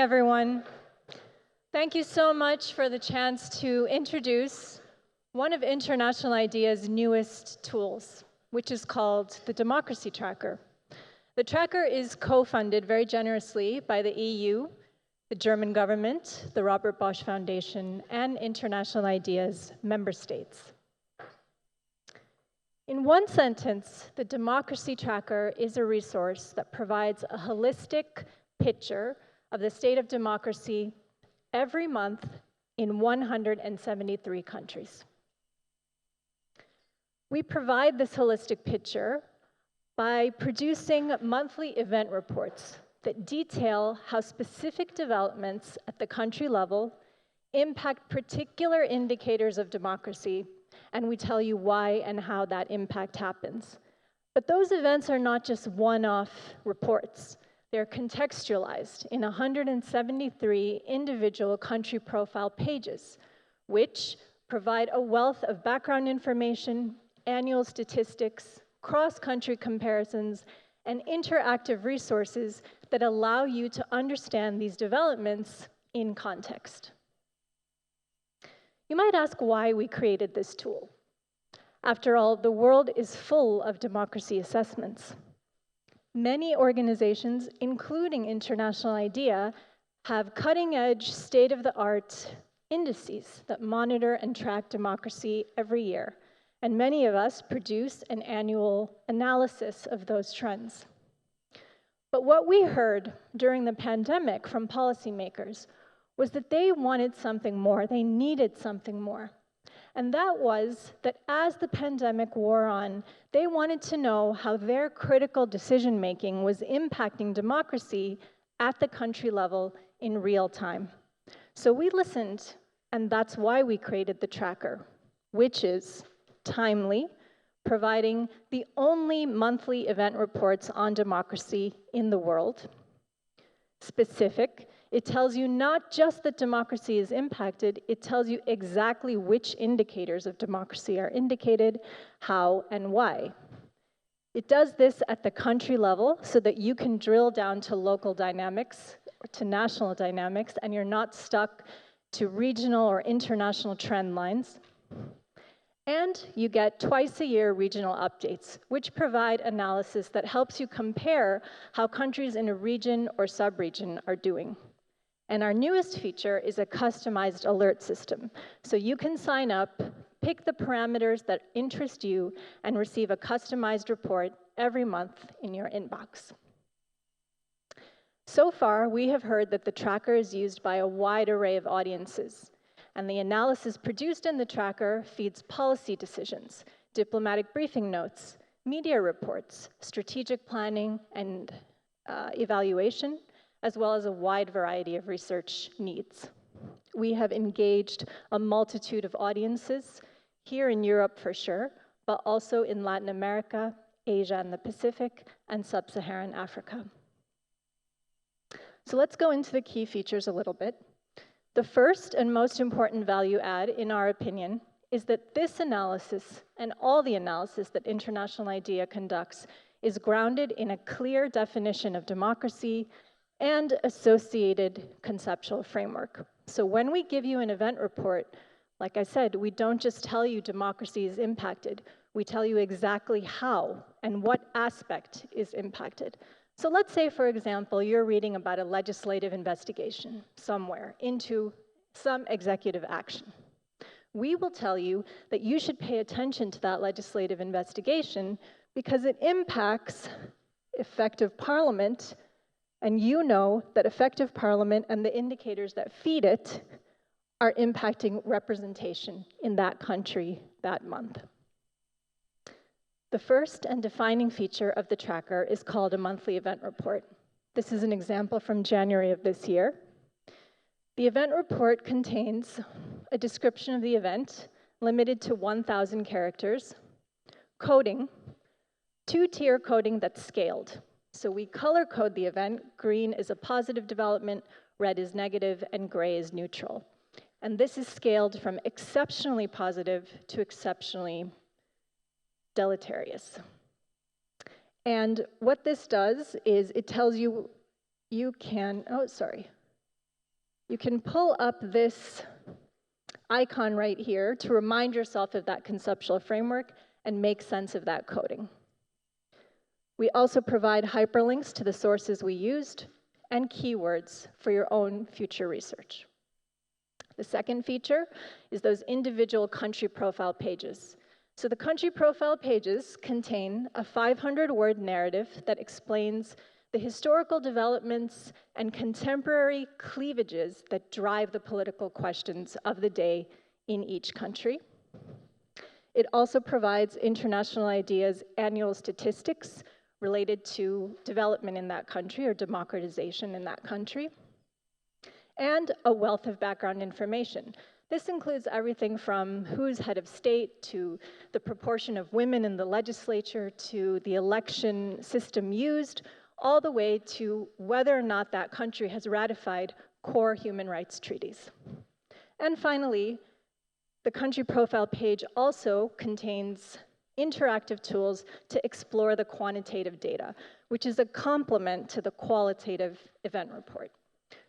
everyone. Thank you so much for the chance to introduce one of International IDEA's newest tools, which is called the Democracy Tracker. The tracker is co-funded very generously by the EU, the German government, the Robert Bosch Foundation, and International IDEA's member states. In one sentence, the Democracy Tracker is a resource that provides a holistic picture of the state of democracy every month in 173 countries. We provide this holistic picture by producing monthly event reports that detail how specific developments at the country level impact particular indicators of democracy, and we tell you why and how that impact happens. But those events are not just one-off reports. They're contextualized in 173 individual country profile pages, which provide a wealth of background information, annual statistics, cross-country comparisons, and interactive resources that allow you to understand these developments in context. You might ask why we created this tool. After all, the world is full of democracy assessments. Many organizations, including International IDEA, have cutting-edge, state-of-the-art indices that monitor and track democracy every year, and many of us produce an annual analysis of those trends. But what we heard during the pandemic from policymakers was that they wanted something more, they needed something more. And that was that as the pandemic wore on, they wanted to know how their critical decision-making was impacting democracy at the country level in real time. So we listened, and that's why we created the tracker, which is timely, providing the only monthly event reports on democracy in the world. Specific, it tells you not just that democracy is impacted, it tells you exactly which indicators of democracy are indicated, how, and why. It does this at the country level so that you can drill down to local dynamics, or to national dynamics, and you're not stuck to regional or international trend lines. And you get twice-a-year regional updates, which provide analysis that helps you compare how countries in a region or sub-region are doing. And our newest feature is a customized alert system. So you can sign up, pick the parameters that interest you, and receive a customized report every month in your inbox. So far, we have heard that the tracker is used by a wide array of audiences. And the analysis produced in the tracker feeds policy decisions, diplomatic briefing notes, media reports, strategic planning and evaluation, as well as a wide variety of research needs. We have engaged a multitude of audiences, here in Europe for sure, but also in Latin America, Asia and the Pacific, and Sub-Saharan Africa. So let's go into the key features a little bit. The first and most important value add, in our opinion, is that this analysis and all the analysis that International IDEA conducts is grounded in a clear definition of democracy and associated conceptual framework. So when we give you an event report, like I said, we don't just tell you democracy is impacted, we tell you exactly how and what aspect is impacted. So let's say, for example, you're reading about a legislative investigation somewhere into some executive action. We will tell you that you should pay attention to that legislative investigation because it impacts effective parliament, and you know that effective parliament and the indicators that feed it are impacting representation in that country that month. The first and defining feature of the tracker is called a monthly event report. This is an example from January of this year. The event report contains a description of the event, limited to 1,000 characters, coding, two-tier coding that's scaled. So we color code the event. Green is a positive development, red is negative, and gray is neutral. And this is scaled from exceptionally positive to exceptionally deleterious. And what this does is it tells you you can, You can pull up this icon right here to remind yourself of that conceptual framework and make sense of that coding. We also provide hyperlinks to the sources we used and keywords for your own future research. The second feature is those individual country profile pages. So the country profile pages contain a 500-word narrative that explains the historical developments and contemporary cleavages that drive the political questions of the day in each country. It also provides International Idea's annual statistics related to development in that country or democratization in that country, and a wealth of background information. This includes everything from who's head of state, to the proportion of women in the legislature, to the election system used, all the way to whether or not that country has ratified core human rights treaties. And finally, the country profile page also contains interactive tools to explore the quantitative data, which is a complement to the qualitative event report.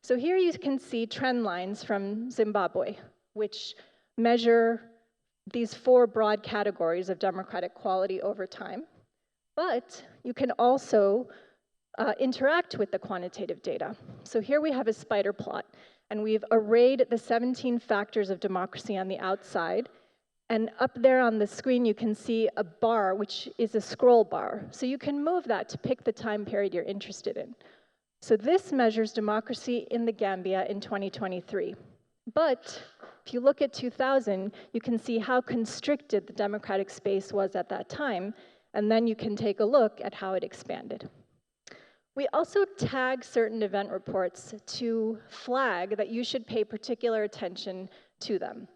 So here you can see trend lines from Zimbabwe, which measure these 4 broad categories of democratic quality over time. But you can also interact with the quantitative data. So here we have a spider plot, and we've arrayed the 17 factors of democracy on the outside. And up there on the screen, you can see a bar, which is a scroll bar. So you can move that to pick the time period you're interested in. So this measures democracy in the Gambia in 2023. But if you look at 2000, you can see how constricted the democratic space was at that time, and then you can take a look at how it expanded. We also tag certain event reports to flag that you should pay particular attention to them.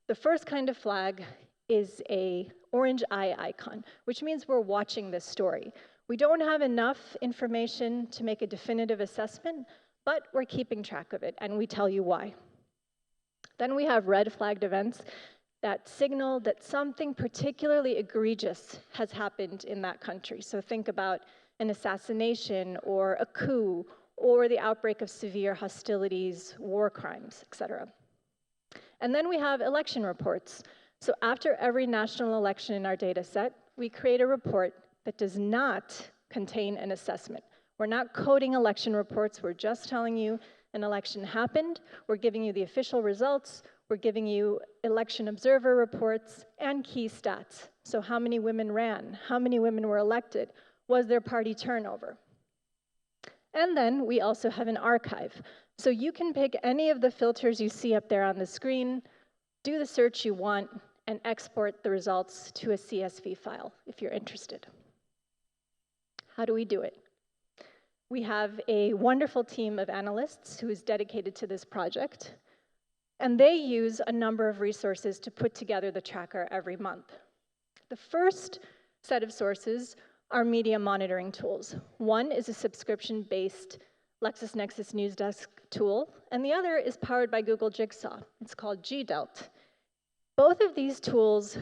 The first kind of flag is an orange eye icon, which means we're watching this story. We don't have enough information to make a definitive assessment, but we're keeping track of it, and we tell you why. Then we have red flagged events that signal that something particularly egregious has happened in that country. So think about an assassination or a coup or the outbreak of severe hostilities, war crimes, etc. And then we have election reports. So after every national election in our data set, we create a report that does not contain an assessment. We're not coding election reports, we're just telling you an election happened, we're giving you the official results, we're giving you election observer reports and key stats. So how many women ran, how many women were elected, was there party turnover? And then we also have an archive. So you can pick any of the filters you see up there on the screen, do the search you want, and export the results to a CSV file if you're interested. How do we do it? We have a wonderful team of analysts who is dedicated to this project, and they use a number of resources to put together the tracker every month. The first set of sources are media monitoring tools. One is a subscription-based LexisNexis News Desk tool, and the other is powered by Google Jigsaw. It's called GDELT. Both of these tools,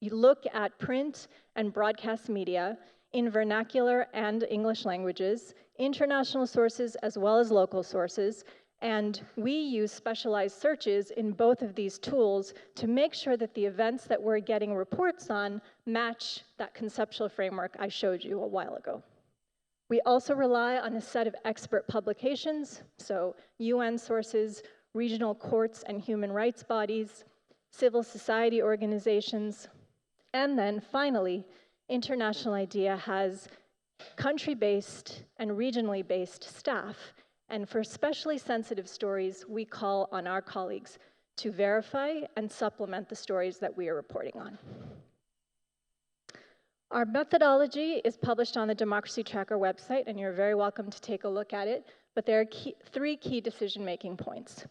you look at print and broadcast media in vernacular and English languages, international sources as well as local sources, and we use specialized searches in both of these tools to make sure that the events that we're getting reports on match that conceptual framework I showed you a while ago. We also rely on a set of expert publications, so UN sources, regional courts and human rights bodies, civil society organizations, and then finally, International IDEA has country-based and regionally based staff, and for especially sensitive stories, we call on our colleagues to verify and supplement the stories that we are reporting on. Our methodology is published on the Democracy Tracker website, and you're very welcome to take a look at it, but there are three key decision-making points.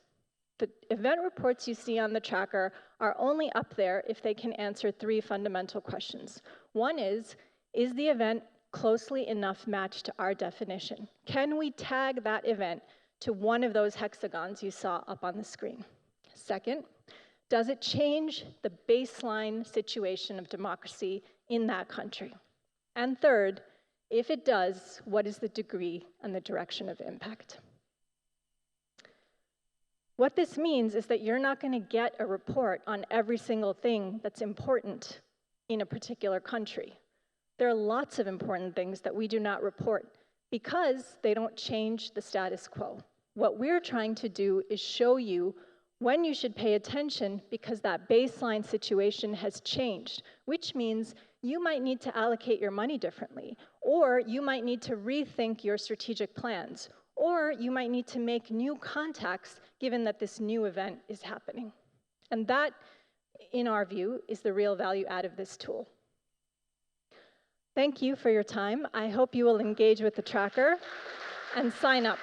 The event reports you see on the tracker are only up there if they can answer three fundamental questions. One is the event closely enough matched to our definition? Can we tag that event to one of those hexagons you saw up on the screen? Second, does it change the baseline situation of democracy in that country? And third, if it does, what is the degree and the direction of impact? What this means is that you're not going to get a report on every single thing that's important in a particular country. There are lots of important things that we do not report because they don't change the status quo. What we're trying to do is show you when you should pay attention because that baseline situation has changed, which means you might need to allocate your money differently, or you might need to rethink your strategic plans, or you might need to make new contacts given that this new event is happening. And that, in our view, is the real value add of this tool. Thank you for your time. I hope you will engage with the tracker and sign up.